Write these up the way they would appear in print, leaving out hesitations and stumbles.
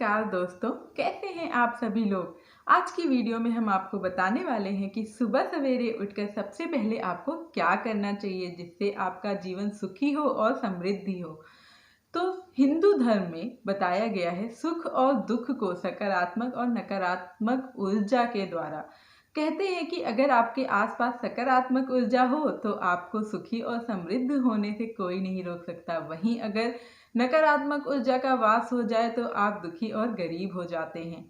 नमस्कार दोस्तों, कैसे हैं आप सभी लोग। आज की वीडियो में हम आपको बताने वाले हैं कि सुबह सवेरे उठकर सबसे पहले आपको क्या करना चाहिए जिससे आपका जीवन सुखी हो और समृद्धि हो। तो हिंदू धर्म में बताया गया है सुख और दुख को सकारात्मक और नकारात्मक ऊर्जा के द्वारा। कहते हैं कि अगर आपके आसपास सकारात्मक ऊर्जा हो तो आपको सुखी और समृद्ध होने से कोई नहीं रोक सकता। वहीं अगर नकारात्मक ऊर्जा का वास हो जाए तो आप दुखी और गरीब हो जाते हैं।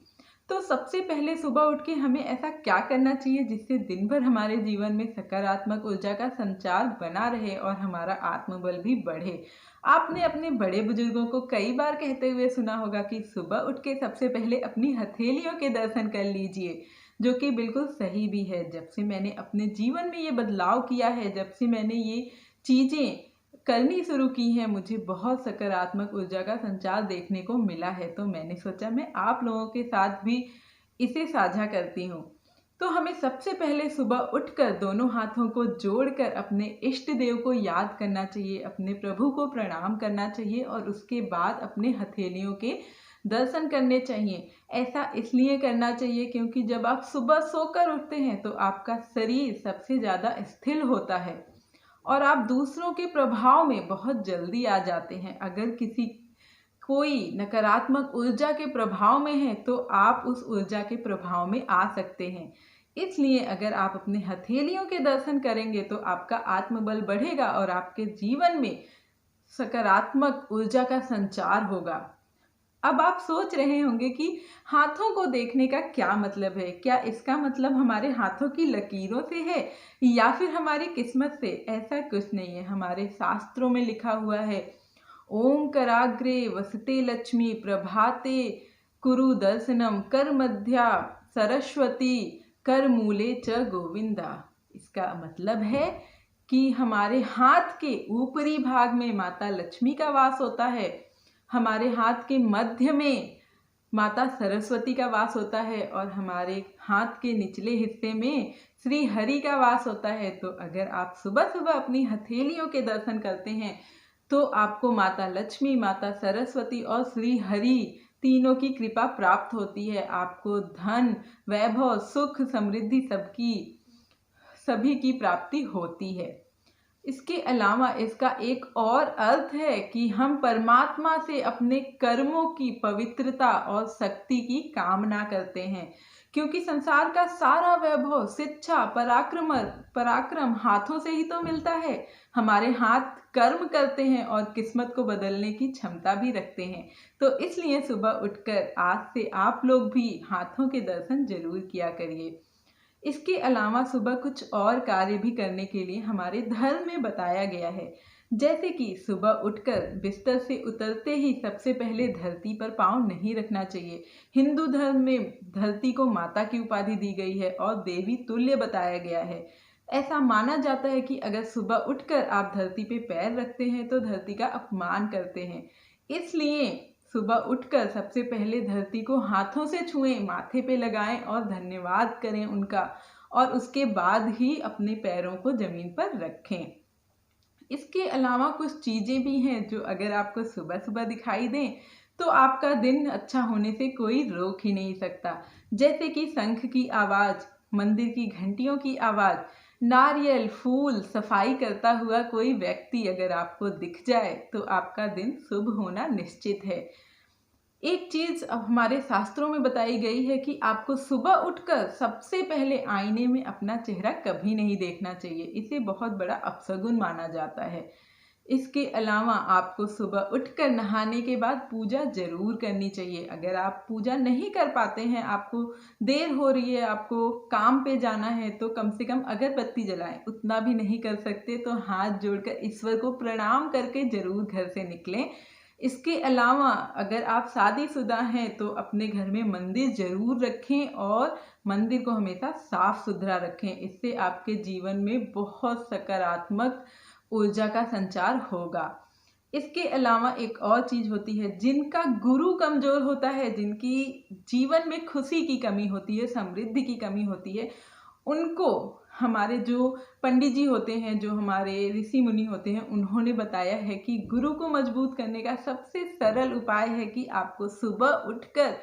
तो सबसे पहले सुबह उठ के हमें ऐसा क्या करना चाहिए जिससे दिन भर हमारे जीवन में सकारात्मक ऊर्जा का संचार बना रहे और हमारा आत्मबल भी बढ़े। आपने अपने बड़े बुजुर्गों को कई बार कहते हुए सुना होगा कि सुबह उठ के सबसे पहले अपनी हथेलियों के दर्शन कर लीजिए, जो कि बिल्कुल सही भी है। जब से मैंने अपने जीवन में ये बदलाव किया है, जब से मैंने ये चीज़ें करनी शुरू की हैं, मुझे बहुत सकारात्मक ऊर्जा का संचार देखने को मिला है। तो मैंने सोचा मैं आप लोगों के साथ भी इसे साझा करती हूँ। तो हमें सबसे पहले सुबह उठकर दोनों हाथों को जोड़कर अपने इष्ट देव को याद करना चाहिए, अपने प्रभु को प्रणाम करना चाहिए और उसके बाद अपने हथेलियों के दर्शन करने चाहिए। ऐसा इसलिए करना चाहिए क्योंकि जब आप सुबह सोकर उठते हैं तो आपका शरीर सबसे ज़्यादा स्थिर होता है और आप दूसरों के प्रभाव में बहुत जल्दी आ जाते हैं। अगर कोई नकारात्मक ऊर्जा के प्रभाव में है तो आप उस ऊर्जा के प्रभाव में आ सकते हैं। इसलिए अगर आप अपने हथेलियों के दर्शन करेंगे तो आपका आत्मबल बढ़ेगा और आपके जीवन में सकारात्मक ऊर्जा का संचार होगा। अब आप सोच रहे होंगे कि हाथों को देखने का क्या मतलब है। क्या इसका मतलब हमारे हाथों की लकीरों से है या फिर हमारी किस्मत से? ऐसा कुछ नहीं है। हमारे शास्त्रों में लिखा हुआ है, ओम कराग्रे वसते लक्ष्मी प्रभाते कुरु दर्शनम कर मध्या सरस्वती कर मूले च गोविंदा। इसका मतलब है कि हमारे हाथ के ऊपरी भाग में माता लक्ष्मी का वास होता है, हमारे हाथ के मध्य में माता सरस्वती का वास होता है और हमारे हाथ के निचले हिस्से में श्री हरि का वास होता है। तो अगर आप सुबह सुबह अपनी हथेलियों के दर्शन करते हैं तो आपको माता लक्ष्मी, माता सरस्वती और श्री हरि तीनों की कृपा प्राप्त होती है। आपको धन, वैभव, सुख, समृद्धि सभी की प्राप्ति होती है। इसके अलावा इसका एक और अर्थ है कि हम परमात्मा से अपने कर्मों की पवित्रता और शक्ति की कामना करते हैं, क्योंकि संसार का सारा वैभव, शिक्षा, पराक्रम हाथों से ही तो मिलता है। हमारे हाथ कर्म करते हैं और किस्मत को बदलने की क्षमता भी रखते हैं। तो इसलिए सुबह उठकर आज से आप लोग भी हाथों के दर्शन जरूर किया करिए। इसके अलावा सुबह कुछ और कार्य भी करने के लिए हमारे धर्म में बताया गया है, जैसे कि सुबह उठकर बिस्तर से उतरते ही सबसे पहले धरती पर पांव नहीं रखना चाहिए। हिंदू धर्म में धरती को माता की उपाधि दी गई है और देवी तुल्य बताया गया है। ऐसा माना जाता है कि अगर सुबह उठकर आप धरती पे पैर रखते हैं तो धरती का अपमान करते हैं। इसलिए सुबह उठकर सबसे पहले धरती को हाथों से छुएं, माथे पे लगाएं और धन्यवाद करें उनका, और उसके बाद ही अपने पैरों को जमीन पर रखें। इसके अलावा कुछ चीज़ें भी हैं जो अगर आपको सुबह सुबह दिखाई दें तो आपका दिन अच्छा होने से कोई रोक ही नहीं सकता। जैसे कि शंख की आवाज़, मंदिर की घंटियों की आवाज़, नारियल, फूल, सफाई करता हुआ कोई व्यक्ति अगर आपको दिख जाए तो आपका दिन शुभ होना निश्चित है। एक चीज अब हमारे शास्त्रों में बताई गई है कि आपको सुबह उठकर सबसे पहले आईने में अपना चेहरा कभी नहीं देखना चाहिए। इसे बहुत बड़ा अपशगुन माना जाता है। इसके अलावा आपको सुबह उठकर नहाने के बाद पूजा जरूर करनी चाहिए। अगर आप पूजा नहीं कर पाते हैं, आपको देर हो रही है, आपको काम पे जाना है, तो कम से कम अगरबत्ती जलाएं। उतना भी नहीं कर सकते तो हाथ जोड़कर ईश्वर को प्रणाम करके जरूर घर से निकलें। इसके अलावा अगर आप शादीशुदा हैं तो अपने घर में मंदिर जरूर रखें और मंदिर को हमेशा साफ सुथरा रखें। इससे आपके जीवन में बहुत सकारात्मक ऊर्जा का संचार होगा। इसके अलावा एक और चीज होती है, जिनका गुरु कमजोर होता है, जिनकी जीवन में खुशी की कमी होती है, समृद्धि की कमी होती है, उनको हमारे जो पंडित जी होते हैं, जो हमारे ऋषि मुनि होते हैं, उन्होंने बताया है कि गुरु को मजबूत करने का सबसे सरल उपाय है कि आपको सुबह उठकर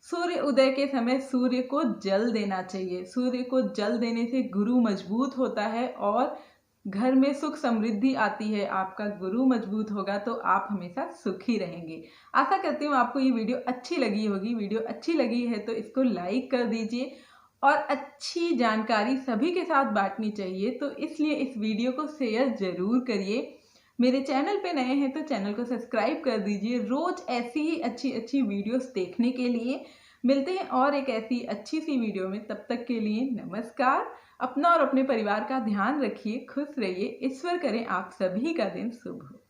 सूर्य उदय के समय सूर्य को जल देना चाहिए। सूर्य को जल देने से गुरु मजबूत होता है और घर में सुख समृद्धि आती है। आपका गुरु मजबूत होगा तो आप हमेशा सुखी रहेंगे। आशा करती हूँ आपको ये वीडियो अच्छी लगी होगी। वीडियो अच्छी लगी है तो इसको लाइक कर दीजिए और अच्छी जानकारी सभी के साथ बांटनी चाहिए, तो इसलिए इस वीडियो को शेयर जरूर करिए। मेरे चैनल पे नए हैं तो चैनल को सब्सक्राइब कर दीजिए। रोज ऐसी ही अच्छी अच्छी वीडियोस देखने के लिए मिलते हैं और एक ऐसी अच्छी सी वीडियो में। तब तक के लिए नमस्कार। अपना और अपने परिवार का ध्यान रखिए, खुश रहिए। ईश्वर करें आप सभी का दिन शुभ हो।